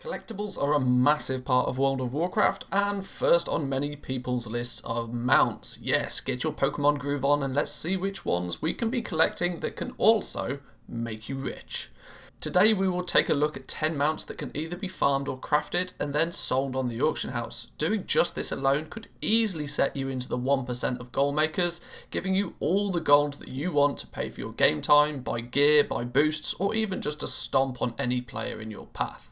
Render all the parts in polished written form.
Collectibles are a massive part of World of Warcraft, and first on many people's lists are mounts. Yes, get your Pokemon groove on and let's see which ones we can be collecting that can also make you rich. Today we will take a look at 10 mounts that can either be farmed or crafted and then sold on the auction house. Doing just this alone could easily set you into the 1% of gold makers, giving you all the gold that you want to pay for your game time, buy gear, buy boosts, or even just to stomp on any player in your path.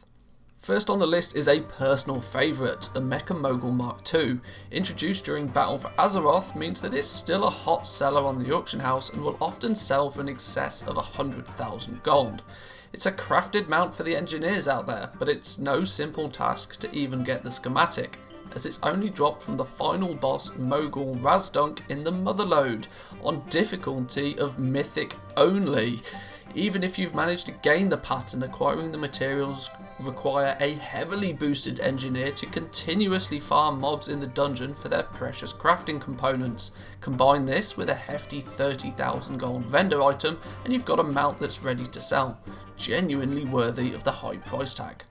First on the list is a personal favourite, the Mecha Mogul Mark II. Introduced during Battle for Azeroth means that it's still a hot seller on the auction house and will often sell for in excess of 100,000 gold. It's a crafted mount for the engineers out there, but it's no simple task to even get the schematic, as it's only dropped from the final boss Mogul Razdunk in the Motherlode, on difficulty of Mythic only. Even if you've managed to gain the pattern, acquiring the materials require a heavily boosted engineer to continuously farm mobs in the dungeon for their precious crafting components. Combine this with a hefty 30,000 gold vendor item and you've got a mount that's ready to sell, genuinely worthy of the high price tag.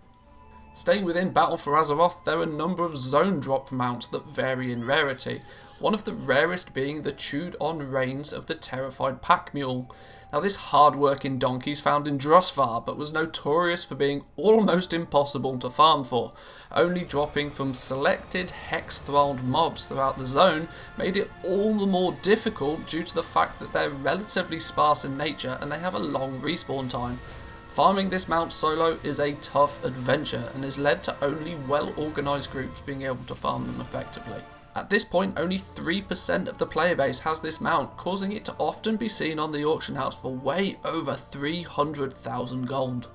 Staying within Battle for Azeroth, there are a number of zone drop mounts that vary in rarity, one of the rarest being the chewed on reins of the terrified pack mule. Now this hard-working donkey's found in Drosvar, but was notorious for being almost impossible to farm for. Only dropping from selected hex-thralled mobs throughout the zone made it all the more difficult due to the fact that they're relatively sparse in nature and they have a long respawn time. Farming this mount solo is a tough adventure and has led to only well-organised groups being able to farm them effectively. At this point, only 3% of the player base has this mount, causing it to often be seen on the auction house for way over 300,000 gold.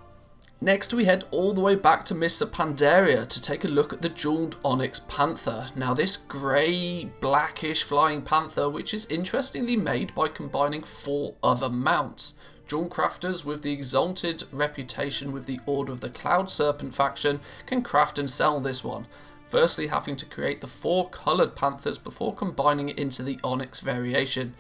Next we head all the way back to Mr. Pandaria to take a look at the jeweled Onyx Panther. Now this grey, blackish flying panther, which is interestingly made by combining 4 other mounts. Jewel crafters with the exalted reputation with the Order of the Cloud Serpent faction can craft and sell this one. Firstly having to create the 4 coloured panthers before combining it into the Onyx variation.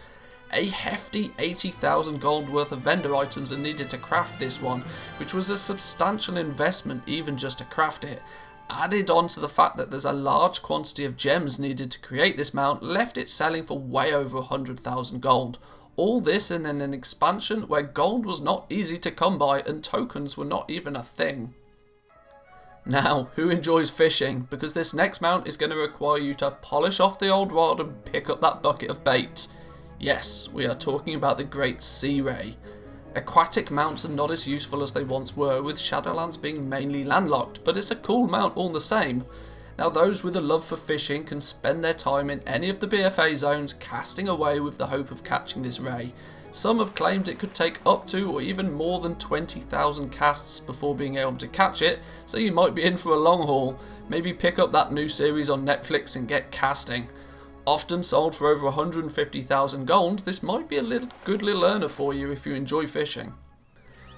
A hefty 80,000 gold worth of vendor items are needed to craft this one, which was a substantial investment even just to craft it. Added on to the fact that there's a large quantity of gems needed to create this mount left it selling for way over 100,000 gold. All this in an expansion where gold was not easy to come by and tokens were not even a thing. Now, who enjoys fishing? Because this next mount is going to require you to polish off the old rod and pick up that bucket of bait. Yes, we are talking about the Great Sea Ray. Aquatic mounts are not as useful as they once were, with Shadowlands being mainly landlocked, but it's a cool mount all the same. Now those with a love for fishing can spend their time in any of the BFA zones casting away with the hope of catching this ray. Some have claimed it could take up to or even more than 20,000 casts before being able to catch it, so you might be in for a long haul. Maybe pick up that new series on Netflix and get casting. Often sold for over 150,000 gold, this might be a good little earner for you if you enjoy fishing.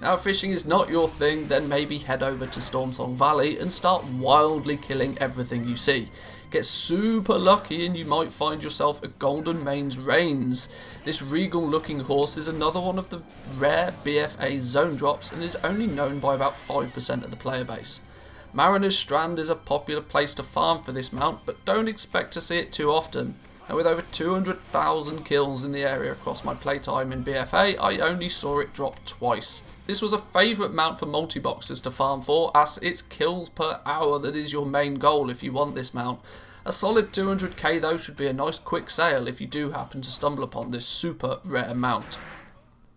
Now if fishing is not your thing, then maybe head over to Stormsong Valley and start wildly killing everything you see. Get super lucky and you might find yourself a Golden Mane's Reins. This regal looking horse is another one of the rare BFA zone drops and is only known by about 5% of the player base. Mariner's Strand is a popular place to farm for this mount, but don't expect to see it too often. And with over 200,000 kills in the area across my playtime in BFA, I only saw it drop twice. This was a favourite mount for multi-boxers to farm for, as it's kills per hour that is your main goal if you want this mount. A solid 200k though should be a nice quick sale if you do happen to stumble upon this super rare mount.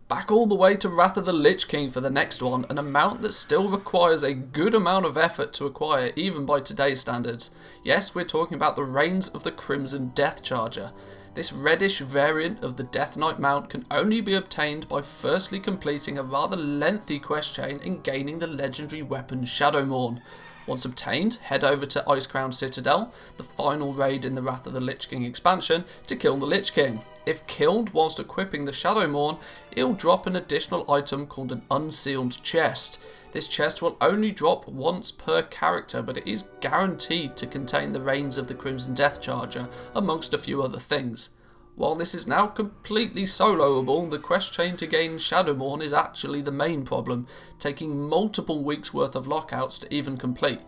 Back all the way to Wrath of the Lich King for the next one, and a mount that still requires a good amount of effort to acquire even by today's standards. Yes, we're talking about the Reins of the Crimson Death Charger. This reddish variant of the Death Knight mount can only be obtained by firstly completing a rather lengthy quest chain and gaining the legendary weapon Shadowmourne. Once obtained, head over to Icecrown Citadel, the final raid in the Wrath of the Lich King expansion, to kill the Lich King. If killed whilst equipping the Shadowmourne, it'll drop an additional item called an Unsealed Chest. This chest will only drop once per character, but it is guaranteed to contain the Reins of the Crimson Death Charger, amongst a few other things. While this is now completely soloable, the quest chain to gain Shadowmourne is actually the main problem, taking multiple weeks worth of lockouts to even complete.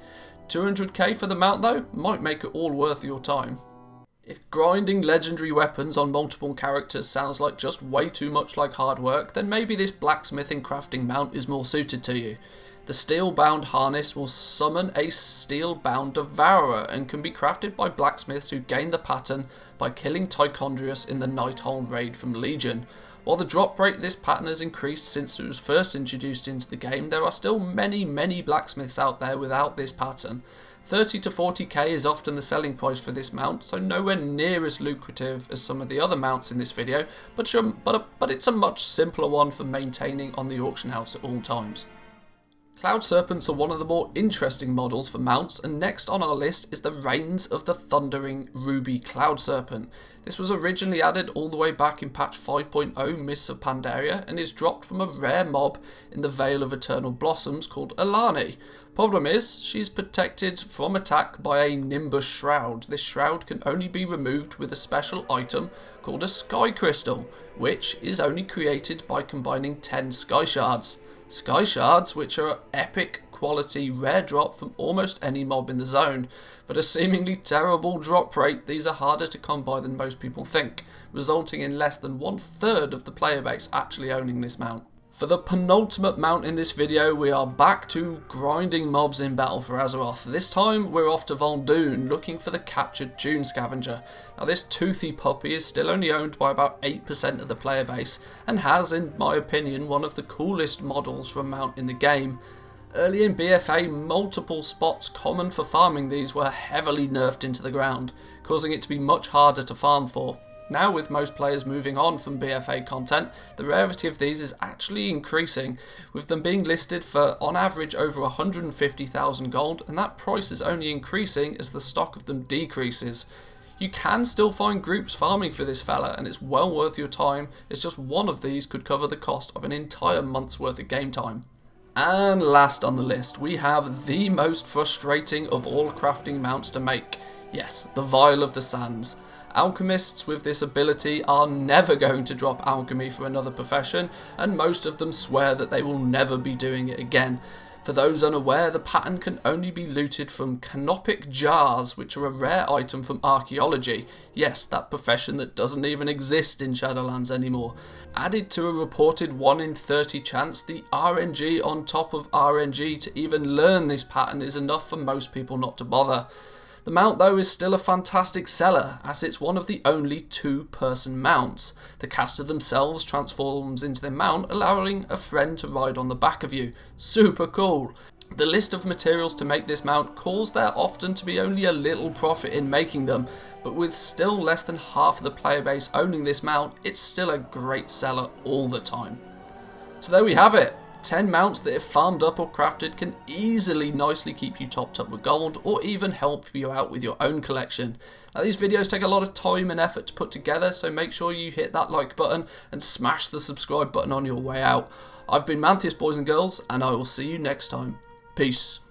200k for the mount though, might make it all worth your time. If grinding legendary weapons on multiple characters sounds like just way too much like hard work, then maybe this blacksmithing crafting mount is more suited to you. The Steelbound Harness will summon a Steelbound Devourer and can be crafted by blacksmiths who gain the pattern by killing Tichondrius in the Nighthold raid from Legion. While the drop rate this pattern has increased since it was first introduced into the game, there are still many blacksmiths out there without this pattern. 30 to 40k is often the selling price for this mount, so nowhere near as lucrative as some of the other mounts in this video, but it's a much simpler one for maintaining on the auction house at all times. Cloud Serpents are one of the more interesting models for mounts, and next on our list is the Reigns of the Thundering Ruby Cloud Serpent. This was originally added all the way back in patch 5.0 Mists of Pandaria and is dropped from a rare mob in the Vale of Eternal Blossoms called Alani. Problem is, she's protected from attack by a Nimbus Shroud. This shroud can only be removed with a special item called a Sky Crystal, which is only created by combining 10 Sky Shards. Sky Shards, which are epic quality rare drop from almost any mob in the zone, but a seemingly terrible drop rate. These are harder to come by than most people think, resulting in less than 1/3 of the player base actually owning this mount. For the penultimate mount in this video, we are back to grinding mobs in battle for Azeroth. This time we're off to Dune, looking for the captured Dune Scavenger. Now this toothy puppy is still only owned by about 8% of the player base, and has, in my opinion, one of the coolest models for a mount in the game. Early in BFA, multiple spots common for farming these were heavily nerfed into the ground, causing it to be much harder to farm for. Now, with most players moving on from BFA content, the rarity of these is actually increasing, with them being listed for on average over 150,000 gold, and that price is only increasing as the stock of them decreases. You can still find groups farming for this fella, and it's well worth your time. It's just one of these could cover the cost of an entire month's worth of game time. And last on the list, we have the most frustrating of all crafting mounts to make. Yes, the Vial of the Sands. Alchemists with this ability are never going to drop alchemy for another profession, and most of them swear that they will never be doing it again. For those unaware, the pattern can only be looted from canopic jars, which are a rare item from archaeology. Yes, that profession that doesn't even exist in Shadowlands anymore. Added to a reported 1 in 30 chance, the RNG on top of RNG to even learn this pattern is enough for most people not to bother. The mount though is still a fantastic seller, as it's one of the only 2-person mounts. The caster themselves transforms into their mount, allowing a friend to ride on the back of you. Super cool. The list of materials to make this mount calls there often to be only a little profit in making them, but with still less than half of the player base owning this mount, it's still a great seller all the time. So there we have it. 10 mounts that if farmed up or crafted can easily nicely keep you topped up with gold, or even help you out with your own collection. Now these videos take a lot of time and effort to put together, so make sure you hit that like button and smash the subscribe button on your way out. I've been Manthius, boys and girls, and I will see you next time. Peace.